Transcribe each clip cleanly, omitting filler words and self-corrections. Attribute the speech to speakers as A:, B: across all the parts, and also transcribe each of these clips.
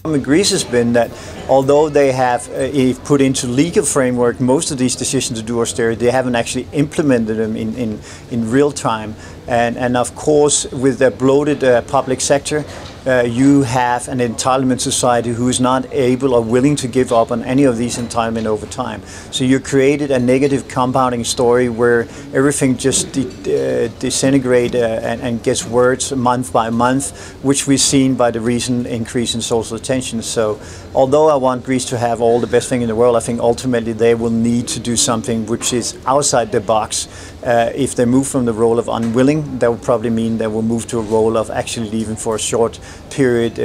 A: Greece has been that although they have put into legal framework most of these decisions to do austerity, they haven't actually implemented them in real time. And of course, with the bloated public sector, you have an entitlement society who is not able or willing to give up on any of these entitlements over time. So you created a negative compounding story where everything just disintegrates and gets worse month by month, which we've seen by the recent increase in social tensions. So although I want Greece to have all the best thing in the world, I think ultimately they will need to do something which is outside the box. If they move from the role of unwilling, that will probably mean they will move to a role of actually leaving for a short period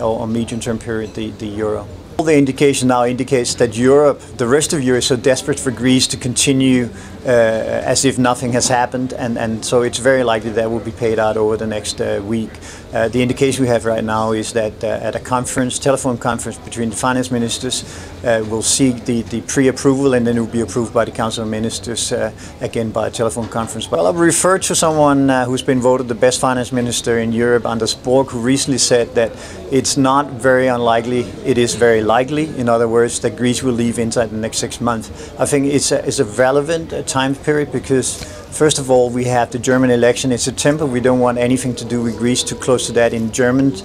A: or medium-term period the euro. All the indication now indicates that Europe, the rest of Europe, is so desperate for Greece to continue as if nothing has happened, and so it's very likely that will be paid out over the next week. The indication we have right now is that at a conference, telephone conference between the finance ministers, we'll seek the pre-approval, and then it will be approved by the Council of Ministers again by a telephone conference. Well, I'll refer to someone who's been voted the best finance minister in Europe, Anders Borg, who recently said that it's not very unlikely, it is very likely, in other words, that Greece will leave inside the next 6 months. I think it's a relevant time period because, first of all, we have the German election in September. We don't want anything to do with Greece too close to that in Germans'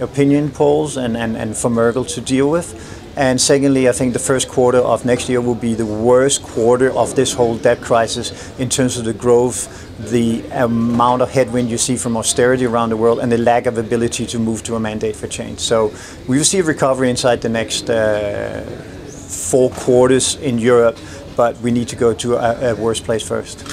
A: opinion polls and for Merkel to deal with. And secondly, I think the first quarter of next year will be the worst quarter of this whole debt crisis in terms of the growth, the amount of headwind you see from austerity around the world, and the lack of ability to move to a mandate for change. So we will see a recovery inside the next 4 quarters in Europe, but we need to go to a worse place first.